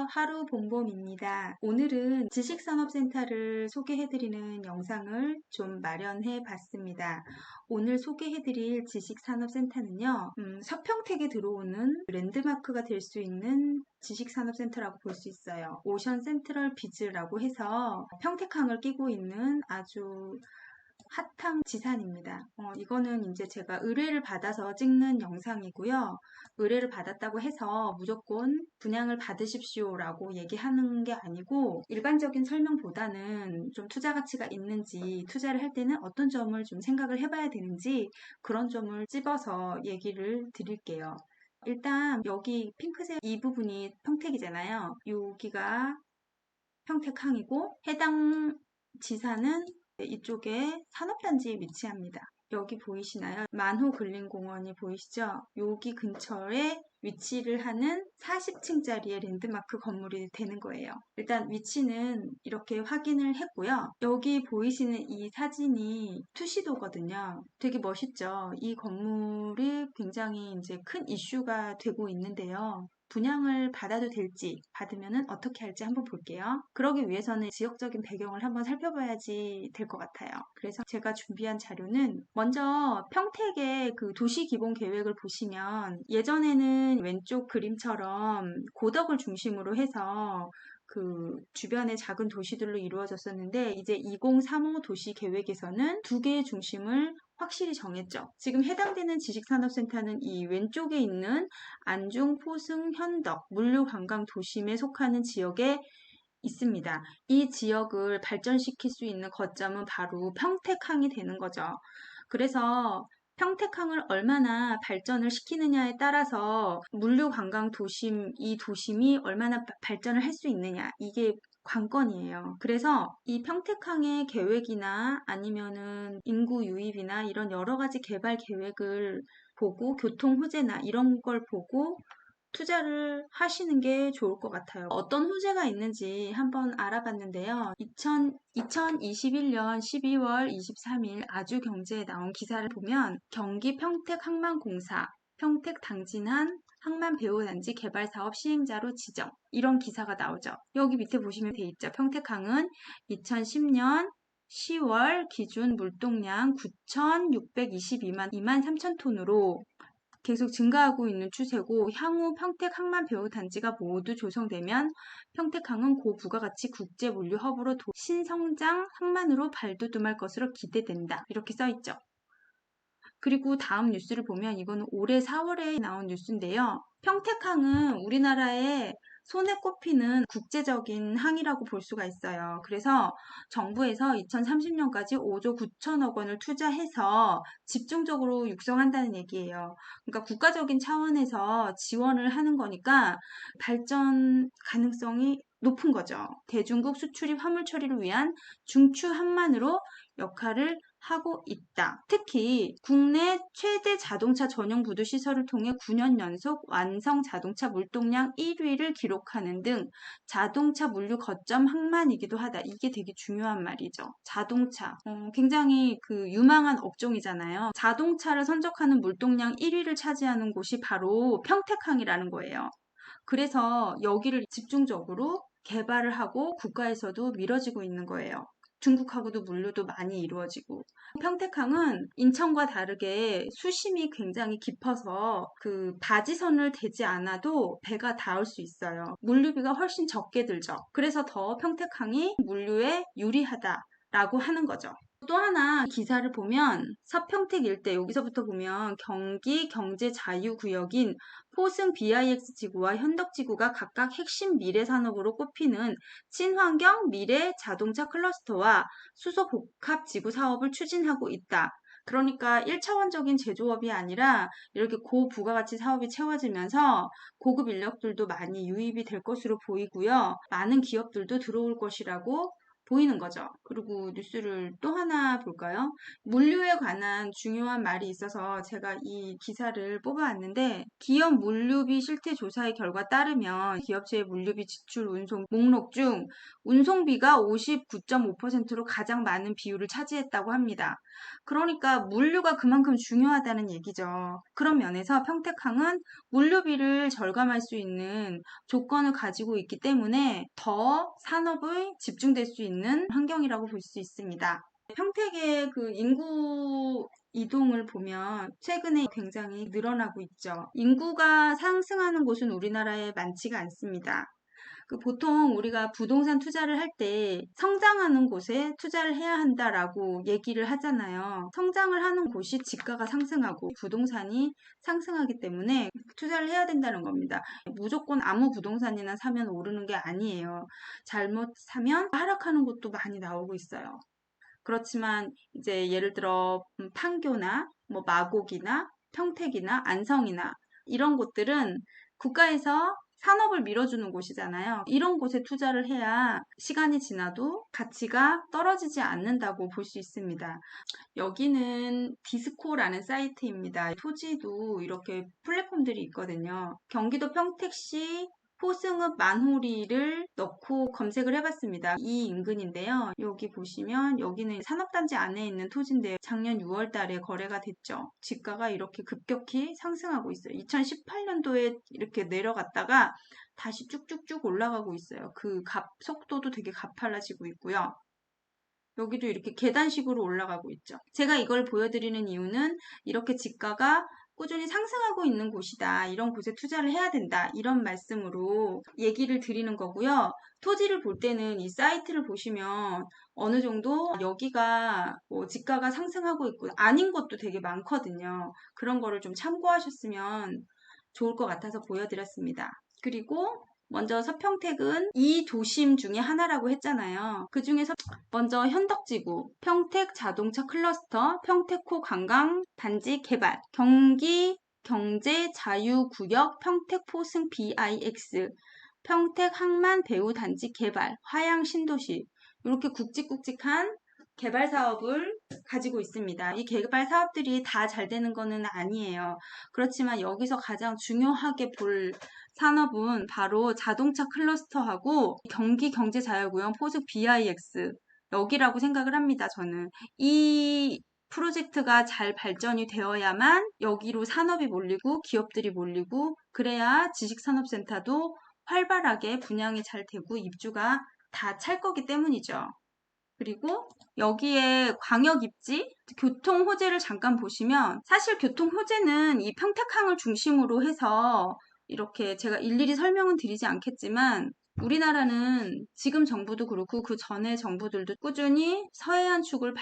하루 봄봄입니다. 오늘은 지식산업센터를 소개해드리는 영상을 좀 마련해 봤습니다. 오늘 소개해드릴 지식산업센터는요, 서평택에 들어오는 랜드마크가 될 수 있는 지식산업센터라고 볼 수 있어요. 오션 센트럴 비즈라고 해서 평택항을 끼고 있는 아주 핫한 지산입니다. 이거는 이제 제가 의뢰를 받아서 찍는 영상이고요. 의뢰를 받았다고 해서 무조건 분양을 받으십시오라고 얘기하는 게 아니고 일반적인 설명보다는 좀 투자 가치가 있는지 투자를 할 때는 어떤 점을 좀 생각을 해봐야 되는지 그런 점을 찝어서 얘기를 드릴게요. 일단 여기 핑크색 이 부분이 평택이잖아요. 여기가 평택항이고 해당 지사는 이쪽에 산업단지에 위치합니다. 여기 보이시나요? 만호 근린공원이 보이시죠? 여기 근처에 위치를 하는 40층짜리의 랜드마크 건물이 되는 거예요. 일단 위치는 이렇게 확인을 했고요. 여기 보이시는 이 사진이 투시도거든요. 되게 멋있죠? 이 건물이 굉장히 이제 큰 이슈가 되고 있는데요. 분양을 받아도 될지, 받으면 어떻게 할지 한번 볼게요. 그러기 위해서는 지역적인 배경을 한번 살펴봐야지 될 것 같아요. 그래서 제가 준비한 자료는 먼저 평택의 그 도시기본 계획을 보시면 예전에는 왼쪽 그림처럼 고덕을 중심으로 해서 그 주변의 작은 도시들로 이루어졌었는데 이제 2035 도시 계획에서는 두 개의 중심을 확실히 정했죠. 지금 해당되는 지식산업센터는 이 왼쪽에 있는 안중, 포승, 현덕, 물류관광도심에 속하는 지역에 있습니다. 이 지역을 발전시킬 수 있는 거점은 바로 평택항이 되는 거죠. 그래서 평택항을 얼마나 발전을 시키느냐에 따라서 물류관광도심, 이 도심이 얼마나 발전을 할 수 있느냐, 이게 관건이에요. 그래서 이 평택항의 계획이나 아니면은 인구 유입이나 이런 여러 가지 개발 계획을 보고 교통 호재나 이런 걸 보고 투자를 하시는 게 좋을 것 같아요. 어떤 호재가 있는지 한번 알아봤는데요. 2021년 12월 23일 아주경제에 나온 기사를 보면 경기 평택항만공사 평택 당진한 항만배후단지 개발사업 시행자로 지정, 이런 기사가 나오죠. 여기 밑에 보시면 돼 있죠. 평택항은 2010년 10월 기준 물동량 9,622만 2만 3천 톤으로 계속 증가하고 있는 추세고, 향후 평택 항만배후단지가 모두 조성되면 평택항은 고부가가치 국제 물류 허브로 신성장 항만으로 발돋움할 것으로 기대된다, 이렇게 써있죠. 그리고 다음 뉴스를 보면 이거는 올해 4월에 나온 뉴스인데요. 평택항은 우리나라의 손에 꼽히는 국제적인 항이라고 볼 수가 있어요. 그래서 정부에서 2030년까지 5조 9천억 원을 투자해서 집중적으로 육성한다는 얘기예요. 그러니까 국가적인 차원에서 지원을 하는 거니까 발전 가능성이 높은 거죠. 대중국 수출입 화물 처리를 위한 중추 항만으로 역할을 하고 있다. 특히 국내 최대 자동차 전용 부두 시설을 통해 9년 연속 완성 자동차 물동량 1위를 기록하는 등 자동차 물류 거점 항만이기도 하다. 이게 되게 중요한 말이죠. 자동차. 굉장히 그 유망한 업종이잖아요. 자동차를 선적하는 물동량 1위를 차지하는 곳이 바로 평택항이라는 거예요. 그래서 여기를 집중적으로 개발을 하고 국가에서도 밀어지고 있는 거예요. 중국하고도 물류도 많이 이루어지고, 평택항은 인천과 다르게 수심이 굉장히 깊어서 그 바지선을 대지 않아도 배가 닿을 수 있어요. 물류비가 훨씬 적게 들죠. 그래서 더 평택항이 물류에 유리하다라고 하는 거죠. 또 하나 기사를 보면 서평택 일대, 여기서부터 보면 경기 경제자유구역인 포승 BIX 지구와 현덕 지구가 각각 핵심 미래 산업으로 꼽히는 친환경 미래 자동차 클러스터와 수소 복합 지구 사업을 추진하고 있다. 그러니까 1차원적인 제조업이 아니라 이렇게 고부가가치 사업이 채워지면서 고급 인력들도 많이 유입이 될 것으로 보이고요. 많은 기업들도 들어올 것이라고 보이는 거죠. 그리고 뉴스를 또 하나 볼까요? 물류에 관한 중요한 말이 있어서 제가 이 기사를 뽑아왔는데, 기업 물류비 실태 조사의 결과 따르면 기업체의 물류비 지출 운송 목록 중 운송비가 59.5%로 가장 많은 비율을 차지했다고 합니다. 그러니까 물류가 그만큼 중요하다는 얘기죠. 그런 면에서 평택항은 물류비를 절감할 수 있는 조건을 가지고 있기 때문에 더 산업에 집중될 수 있는 환경이라고 볼 수 있습니다. 평택의 그 인구 이동을 보면 최근에 굉장히 늘어나고 있죠. 인구가 상승하는 곳은 우리나라에 많지가 않습니다. 보통 우리가 부동산 투자를 할 때 성장하는 곳에 투자를 해야 한다라고 얘기를 하잖아요. 성장을 하는 곳이 지가가 상승하고 부동산이 상승하기 때문에 투자를 해야 된다는 겁니다. 무조건 아무 부동산이나 사면 오르는 게 아니에요. 잘못 사면 하락하는 곳도 많이 나오고 있어요. 그렇지만 이제 예를 들어 판교나 뭐 마곡이나 평택이나 안성이나 이런 곳들은 국가에서 산업을 밀어주는 곳이잖아요. 이런 곳에 투자를 해야 시간이 지나도 가치가 떨어지지 않는다고 볼 수 있습니다. 여기는 디스코라는 사이트입니다. 토지도 이렇게 플랫폼들이 있거든요. 경기도 평택시 포승읍 만호리를 넣고 검색을 해봤습니다. 이 인근인데요. 여기 보시면 여기는 산업단지 안에 있는 토지인데요. 작년 6월 달에 거래가 됐죠. 지가가 이렇게 급격히 상승하고 있어요. 2018년도에 이렇게 내려갔다가 다시 쭉쭉쭉 올라가고 있어요. 속도도 되게 가팔라지고 있고요. 여기도 이렇게 계단식으로 올라가고 있죠. 제가 이걸 보여드리는 이유는 이렇게 지가가 꾸준히 상승하고 있는 곳이다. 이런 곳에 투자를 해야 된다. 이런 말씀으로 얘기를 드리는 거고요. 토지를 볼 때는 이 사이트를 보시면 어느 정도 여기가 뭐 지가가 상승하고 있고 아닌 것도 되게 많거든요. 그런 거를 좀 참고하셨으면 좋을 것 같아서 보여드렸습니다. 그리고 먼저 서평택은 이 도심 중에 하나라고 했잖아요. 그 중에서 먼저 현덕지구, 평택 자동차 클러스터, 평택호 관광 단지 개발, 경기 경제 자유구역 평택포승 BIX, 평택 항만 배후 단지 개발, 화양 신도시 이렇게 굵직굵직한 개발 사업을 가지고 있습니다. 이 개발 사업들이 다 잘 되는 거는 아니에요. 그렇지만 여기서 가장 중요하게 볼 산업은 바로 자동차 클러스터하고 경기 경제자유구역 포승 BIX 여기라고 생각을 합니다. 저는 이 프로젝트가 잘 발전이 되어야만 여기로 산업이 몰리고 기업들이 몰리고 그래야 지식산업센터도 활발하게 분양이 잘 되고 입주가 다 찰 거기 때문이죠. 그리고 여기에 광역입지, 교통호재를 잠깐 보시면 사실 교통호재는 이 평택항을 중심으로 해서 이렇게 제가 일일이 설명은 드리지 않겠지만 우리나라는 지금 정부도 그렇고 그 전에 정부들도 꾸준히 서해안 축을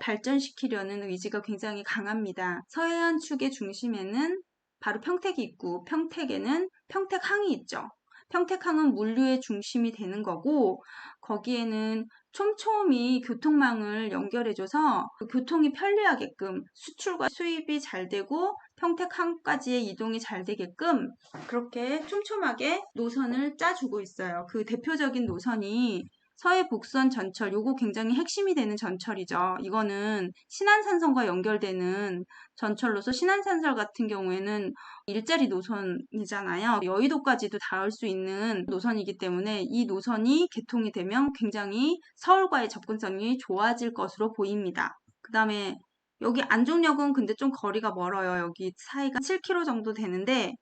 발전시키려는 의지가 굉장히 강합니다. 서해안 축의 중심에는 바로 평택이 있고 평택에는 평택항이 있죠. 평택항은 물류의 중심이 되는 거고 거기에는 촘촘히 교통망을 연결해줘서 교통이 편리하게끔 수출과 수입이 잘 되고 평택항까지의 이동이 잘 되게끔 그렇게 촘촘하게 노선을 짜주고 있어요. 그 대표적인 노선이 서해 복선 전철, 요거 굉장히 핵심이 되는 전철이죠. 이거는 신안산선과 연결되는 전철로서 신안산선 같은 경우에는 일자리 노선이잖아요. 여의도까지도 닿을 수 있는 노선이기 때문에 이 노선이 개통이 되면 굉장히 서울과의 접근성이 좋아질 것으로 보입니다. 그 다음에 여기 안중역은 근데 좀 거리가 멀어요. 여기 사이가 7km 정도 되는데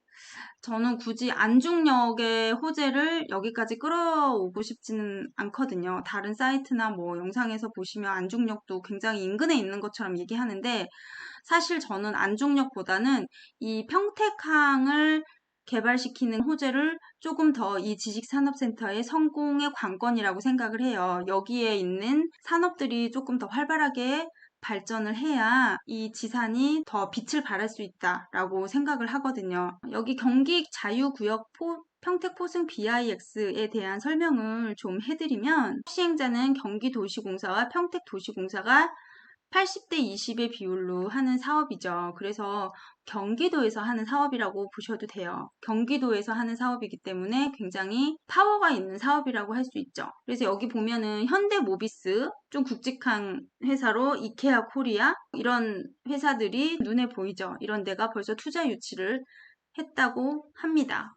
저는 굳이 안중역의 호재를 여기까지 끌어오고 싶지는 않거든요. 다른 사이트나 뭐 영상에서 보시면 안중역도 굉장히 인근에 있는 것처럼 얘기하는데 사실 저는 안중역보다는 이 평택항을 개발시키는 호재를 조금 더 이 지식산업센터의 성공의 관건이라고 생각을 해요. 여기에 있는 산업들이 조금 더 활발하게 발전을 해야 이 지산이 더 빛을 발할 수 있다라고 생각을 하거든요. 여기 경기 자유구역 평택포승 BIX에 대한 설명을 좀 해드리면 시행자는 경기도시공사와 평택도시공사가 80대 20의 비율로 하는 사업이죠. 그래서 경기도에서 하는 사업이라고 보셔도 돼요. 경기도에서 하는 사업이기 때문에 굉장히 파워가 있는 사업이라고 할 수 있죠. 그래서 여기 보면은 현대모비스, 좀 굵직한 회사로 이케아 코리아 이런 회사들이 눈에 보이죠. 이런 데가 벌써 투자 유치를 했다고 합니다.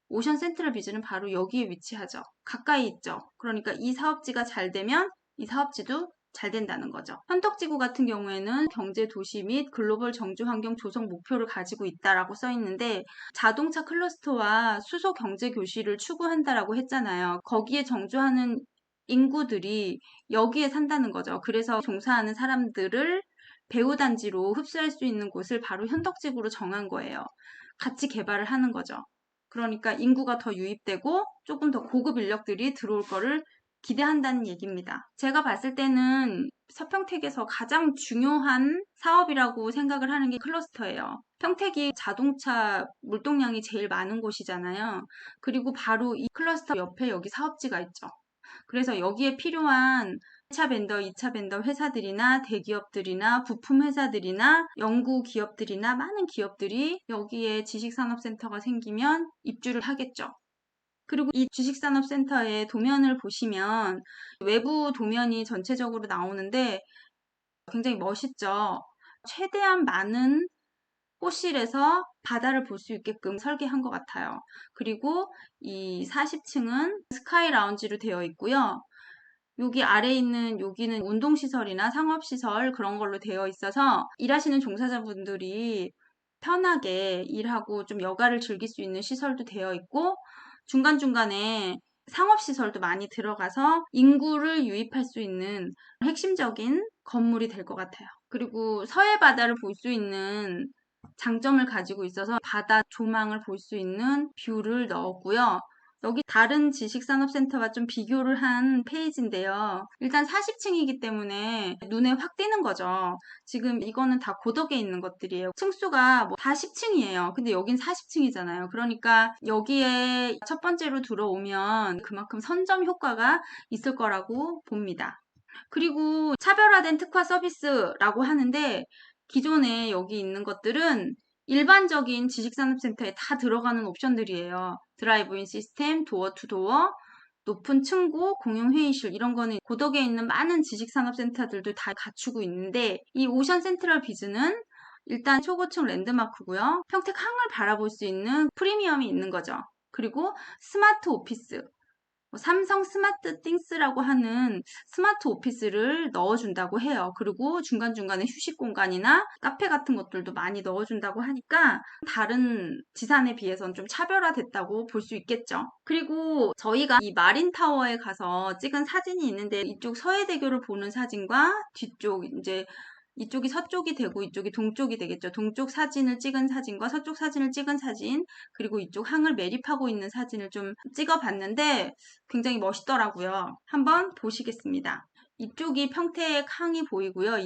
오션 센트럴 비즈는 바로 여기에 위치하죠. 가까이 있죠. 그러니까 이 사업지가 잘 되면 이 사업지도 잘 된다는 거죠. 현덕지구 같은 경우에는 경제 도시 및 글로벌 정주 환경 조성 목표를 가지고 있다라고 써 있는데 자동차 클러스터와 수소 경제 교시를 추구한다라고 했잖아요. 거기에 정주하는 인구들이 여기에 산다는 거죠. 그래서 종사하는 사람들을 배후단지로 흡수할 수 있는 곳을 바로 현덕지구로 정한 거예요. 같이 개발을 하는 거죠. 그러니까 인구가 더 유입되고 조금 더 고급 인력들이 들어올 거를 기대한다는 얘기입니다. 제가 봤을 때는 서평택에서 가장 중요한 사업이라고 생각을 하는 게 클러스터예요. 평택이 자동차 물동량이 제일 많은 곳이잖아요. 그리고 바로 이 클러스터 옆에 여기 사업지가 있죠. 그래서 여기에 필요한 1차 벤더, 2차 벤더 회사들이나 대기업들이나 부품 회사들이나 연구 기업들이나 많은 기업들이 여기에 지식산업센터가 생기면 입주를 하겠죠. 그리고 이 주식산업센터의 도면을 보시면 외부 도면이 전체적으로 나오는데 굉장히 멋있죠. 최대한 많은 호실에서 바다를 볼 수 있게끔 설계한 것 같아요. 그리고 이 40층은 스카이 라운지로 되어 있고요. 여기 아래에 있는 여기는 운동시설이나 상업시설 그런 걸로 되어 있어서 일하시는 종사자분들이 편하게 일하고 좀 여가를 즐길 수 있는 시설도 되어 있고 중간중간에 상업시설도 많이 들어가서 인구를 유입할 수 있는 핵심적인 건물이 될 것 같아요. 그리고 서해 바다를 볼 수 있는 장점을 가지고 있어서 바다 조망을 볼 수 있는 뷰를 넣었고요. 여기 다른 지식산업센터와 좀 비교를 한 페이지인데요. 일단 40층이기 때문에 눈에 확 띄는 거죠. 지금 이거는 다 고덕에 있는 것들이에요. 층수가 다 10층이에요. 근데 여긴 40층이잖아요. 그러니까 여기에 첫 번째로 들어오면 그만큼 선점 효과가 있을 거라고 봅니다. 그리고 차별화된 특화 서비스라고 하는데 기존에 여기 있는 것들은 일반적인 지식산업센터에 다 들어가는 옵션들이에요. 드라이브인 시스템, 도어 투 도어, 높은 층고, 공용회의실 이런 거는 고덕에 있는 많은 지식산업센터들도 다 갖추고 있는데 이 오션 센트럴 비즈는 일단 초고층 랜드마크고요. 평택항을 바라볼 수 있는 프리미엄이 있는 거죠. 그리고 스마트 오피스, 삼성 스마트 띵스라고 하는 스마트 오피스를 넣어준다고 해요. 그리고 중간중간에 휴식 공간이나 카페 같은 것들도 많이 넣어준다고 하니까 다른 지산에 비해서는 좀 차별화됐다고 볼 수 있겠죠. 그리고 저희가 이 마린타워에 가서 찍은 사진이 있는데 이쪽 서해대교를 보는 사진과 뒤쪽 이제 이쪽이 서쪽이 되고 이쪽이 동쪽이 되겠죠. 동쪽 사진을 찍은 사진과 서쪽 사진을 찍은 사진 그리고 이쪽 항을 매립하고 있는 사진을 좀 찍어봤는데 굉장히 멋있더라고요. 한번 보시겠습니다. 이쪽이 평택 항이 보이고요.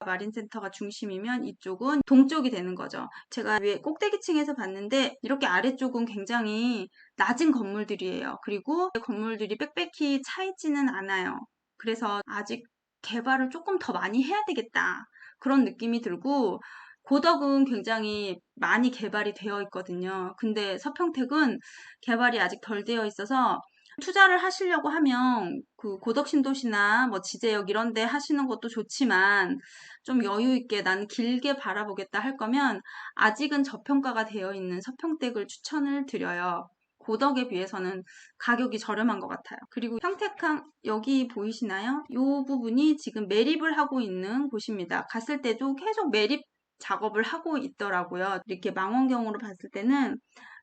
마린센터가 중심이면 이쪽은 동쪽이 되는 거죠. 제가 위에 꼭대기층에서 봤는데 이렇게 아래쪽은 굉장히 낮은 건물들이에요. 그리고 건물들이 빽빽히 차 있지는 않아요. 그래서 아직 개발을 조금 더 많이 해야 되겠다. 그런 느낌이 들고 고덕은 굉장히 많이 개발이 되어 있거든요. 근데 서평택은 개발이 아직 덜 되어 있어서 투자를 하시려고 하면 그 고덕 신도시나 뭐 지제역 이런 데 하시는 것도 좋지만 좀 여유 있게 난 길게 바라보겠다 할 거면 아직은 저평가가 되어 있는 서평택을 추천을 드려요. 고덕에 비해서는 가격이 저렴한 것 같아요. 그리고 평택항 여기 보이시나요? 이 부분이 지금 매립을 하고 있는 곳입니다. 갔을 때도 계속 매립 작업을 하고 있더라고요. 이렇게 망원경으로 봤을 때는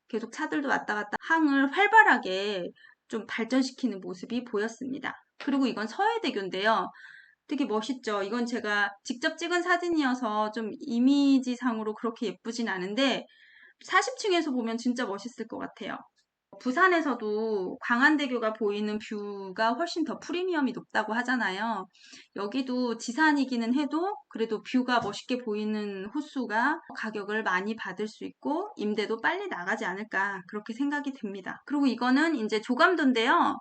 계속 차들도 왔다 갔다 항을 활발하게 좀 발전시키는 모습이 보였습니다. 그리고 이건 서해대교인데요. 되게 멋있죠. 이건 제가 직접 찍은 사진이어서 좀 이미지상으로 그렇게 예쁘진 않은데 40층에서 보면 진짜 멋있을 것 같아요. 부산에서도 광안대교가 보이는 뷰가 훨씬 더 프리미엄이 높다고 하잖아요. 여기도 지산이기는 해도 그래도 뷰가 멋있게 보이는 호수가 가격을 많이 받을 수 있고 임대도 빨리 나가지 않을까 그렇게 생각이 듭니다. 그리고 이거는 이제 조감도인데요.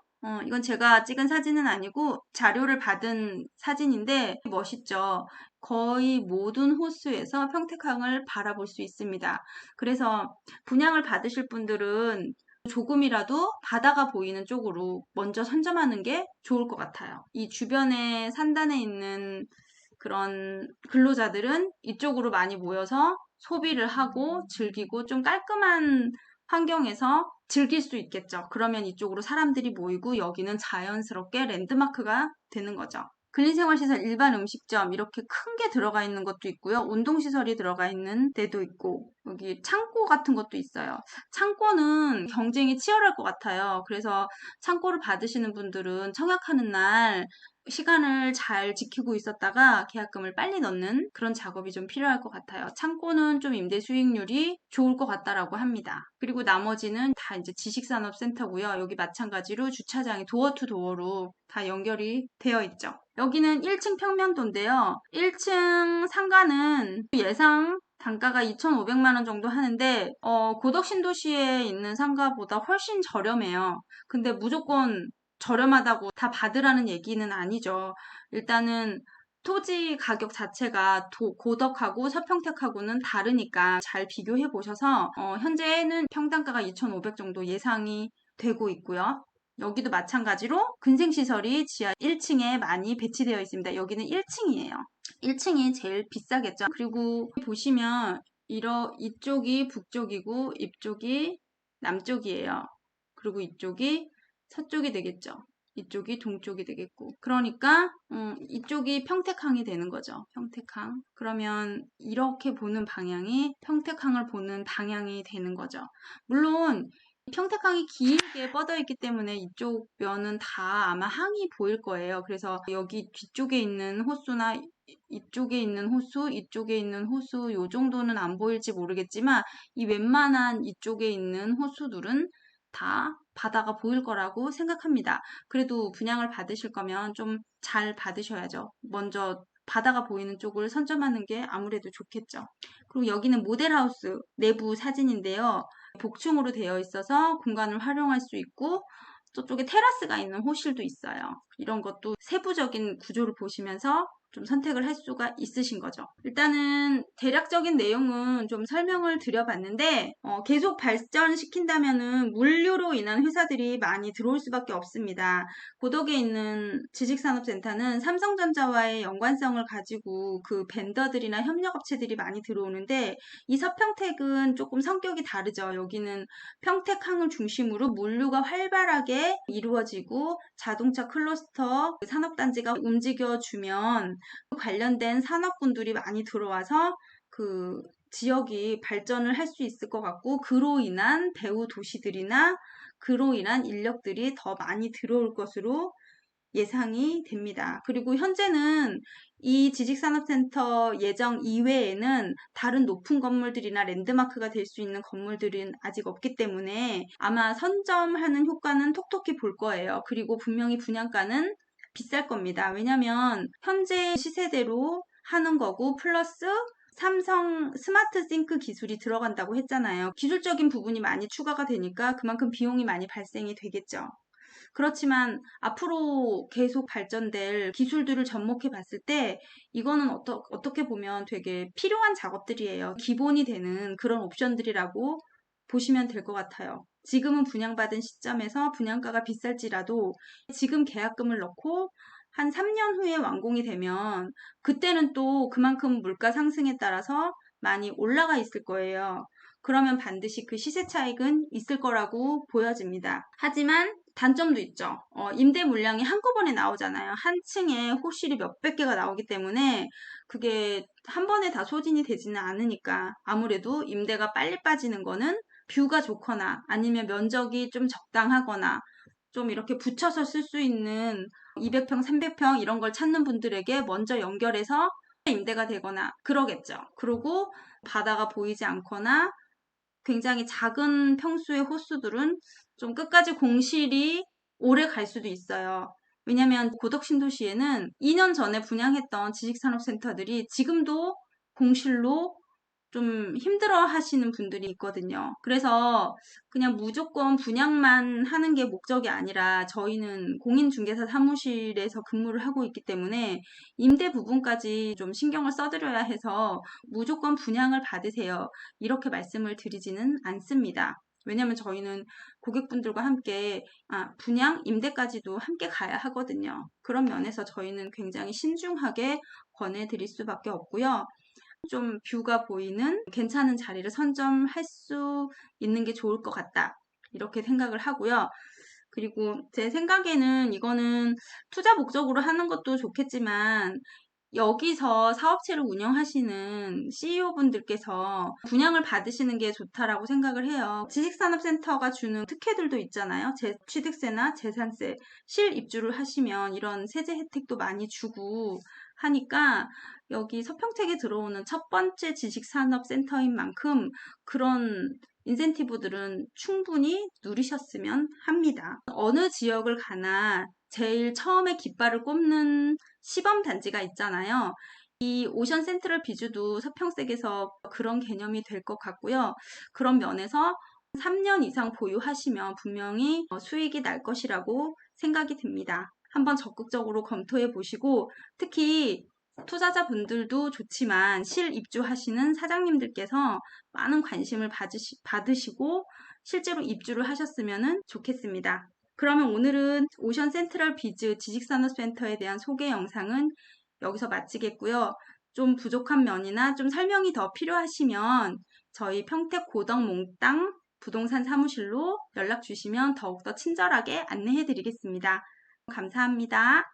이건 제가 찍은 사진은 아니고 자료를 받은 사진인데 멋있죠. 거의 모든 호수에서 평택항을 바라볼 수 있습니다. 그래서 분양을 받으실 분들은 조금이라도 바다가 보이는 쪽으로 먼저 선점하는 게 좋을 것 같아요. 이 주변에 산단에 있는 그런 근로자들은 이쪽으로 많이 모여서 소비를 하고 즐기고 좀 깔끔한 환경에서 즐길 수 있겠죠. 그러면 이쪽으로 사람들이 모이고 여기는 자연스럽게 랜드마크가 되는 거죠. 근린생활시설, 일반 음식점 이렇게 큰 게 들어가 있는 것도 있고요. 운동시설이 들어가 있는 데도 있고 여기 창고 같은 것도 있어요. 창고는 경쟁이 치열할 것 같아요. 그래서 창고를 받으시는 분들은 청약하는 날 시간을 잘 지키고 있었다가 계약금을 빨리 넣는 그런 작업이 좀 필요할 것 같아요. 창고는 좀 임대 수익률이 좋을 것 같다라고 합니다. 그리고 나머지는 다 이제 지식산업센터고요. 여기 마찬가지로 주차장이 도어 투 도어로 다 연결이 되어 있죠. 여기는 1층 평면도인데요. 1층 상가는 예상 단가가 2,500만 원 정도 하는데 고덕신도시에 있는 상가보다 훨씬 저렴해요. 근데 무조건 저렴하다고 다 받으라는 얘기는 아니죠. 일단은 토지 가격 자체가 고덕하고 서평택하고는 다르니까 잘 비교해 보셔서 현재는 평당가가 2,500 정도 예상이 되고 있고요. 여기도 마찬가지로 근생시설이 지하 1층에 많이 배치되어 있습니다. 여기는 1층이에요. 1층이 제일 비싸겠죠. 그리고 보시면 이쪽이 북쪽이고 이쪽이 남쪽이에요. 그리고 이쪽이 서쪽이 되겠죠. 이쪽이 동쪽이 되겠고. 그러니까 이쪽이 평택항이 되는 거죠. 평택항. 그러면 이렇게 보는 방향이 평택항을 보는 방향이 되는 거죠. 물론 평택항이 길게 뻗어 있기 때문에 이쪽 면은 다 아마 항이 보일 거예요. 그래서 여기 뒤쪽에 있는 호수나 이쪽에 있는 호수, 이쪽에 있는 호수 요 정도는 안 보일지 모르겠지만 이 웬만한 이쪽에 있는 호수들은 다 바다가 보일 거라고 생각합니다. 그래도 분양을 받으실 거면 좀 잘 받으셔야죠. 먼저 바다가 보이는 쪽을 선점하는 게 아무래도 좋겠죠. 그리고 여기는 모델하우스 내부 사진인데요. 복층으로 되어 있어서 공간을 활용할 수 있고 저쪽에 테라스가 있는 호실도 있어요. 이런 것도 세부적인 구조를 보시면서 좀 선택을 할 수가 있으신 거죠. 일단은 대략적인 내용은 좀 설명을 드려봤는데 계속 발전시킨다면은 물류로 인한 회사들이 많이 들어올 수밖에 없습니다. 고덕에 있는 지식산업센터는 삼성전자와의 연관성을 가지고 그 벤더들이나 협력업체들이 많이 들어오는데 이 서평택은 조금 성격이 다르죠. 여기는 평택항을 중심으로 물류가 활발하게 이루어지고 자동차 클러스터 산업단지가 움직여주면 관련된 산업군들이 많이 들어와서 그 지역이 발전을 할 수 있을 것 같고 그로 인한 배후 도시들이나 그로 인한 인력들이 더 많이 들어올 것으로 예상이 됩니다. 그리고 현재는 이 지식산업센터 예정 이외에는 다른 높은 건물들이나 랜드마크가 될 수 있는 건물들은 아직 없기 때문에 아마 선점하는 효과는 톡톡히 볼 거예요. 그리고 분명히 분양가는 비쌀 겁니다. 왜냐면 현재 시세대로 하는 거고 플러스 삼성 스마트 싱크 기술이 들어간다고 했잖아요. 기술적인 부분이 많이 추가가 되니까 그만큼 비용이 많이 발생이 되겠죠. 그렇지만 앞으로 계속 발전될 기술들을 접목해 봤을 때 이거는 어떻게 보면 되게 필요한 작업들이에요. 기본이 되는 그런 옵션들이라고 보시면 될 것 같아요. 지금은 분양받은 시점에서 분양가가 비쌀지라도 지금 계약금을 넣고 한 3년 후에 완공이 되면 그때는 또 그만큼 물가 상승에 따라서 많이 올라가 있을 거예요. 그러면 반드시 그 시세 차익은 있을 거라고 보여집니다. 하지만 단점도 있죠. 임대 물량이 한꺼번에 나오잖아요. 한 층에 호실이 몇백 개가 나오기 때문에 그게 한 번에 다 소진이 되지는 않으니까 아무래도 임대가 빨리 빠지는 거는 뷰가 좋거나 아니면 면적이 좀 적당하거나 좀 이렇게 붙여서 쓸 수 있는 200평, 300평 이런 걸 찾는 분들에게 먼저 연결해서 임대가 되거나 그러겠죠. 그리고 바다가 보이지 않거나 굉장히 작은 평수의 호수들은 좀 끝까지 공실이 오래 갈 수도 있어요. 왜냐면 고덕신도시에는 2년 전에 분양했던 지식산업센터들이 지금도 공실로 좀 힘들어 하시는 분들이 있거든요. 그래서 그냥 무조건 분양만 하는 게 목적이 아니라 저희는 공인중개사 사무실에서 근무를 하고 있기 때문에 임대 부분까지 좀 신경을 써드려야 해서 무조건 분양을 받으세요. 이렇게 말씀을 드리지는 않습니다. 왜냐면 저희는 고객분들과 함께 분양, 임대까지도 함께 가야 하거든요. 그런 면에서 저희는 굉장히 신중하게 권해드릴 수밖에 없고요. 좀 뷰가 보이는 괜찮은 자리를 선점할 수 있는 게 좋을 것 같다. 이렇게 생각을 하고요. 그리고 제 생각에는 이거는 투자 목적으로 하는 것도 좋겠지만 여기서 사업체를 운영하시는 CEO분들께서 분양을 받으시는 게 좋다라고 생각을 해요. 지식산업센터가 주는 특혜들도 있잖아요. 취득세나 재산세, 실입주를 하시면 이런 세제 혜택도 많이 주고 하니까 여기 서평택에 들어오는 첫 번째 지식산업센터인 만큼 그런 인센티브들은 충분히 누리셨으면 합니다. 어느 지역을 가나 제일 처음에 깃발을 꼽는 시범단지가 있잖아요. 이 오션 센트럴 비주도 서평택에서 그런 개념이 될 것 같고요. 그런 면에서 3년 이상 보유하시면 분명히 수익이 날 것이라고 생각이 듭니다. 한번 적극적으로 검토해 보시고 특히 투자자분들도 좋지만 실입주하시는 사장님들께서 많은 관심을 받으시고 실제로 입주를 하셨으면 좋겠습니다. 그러면 오늘은 오션 센트럴 비즈 지식산업센터에 대한 소개 영상은 여기서 마치겠고요. 좀 부족한 면이나 좀 설명이 더 필요하시면 저희 평택 고덕 몽땅 부동산 사무실로 연락 주시면 더욱더 친절하게 안내해 드리겠습니다. 감사합니다.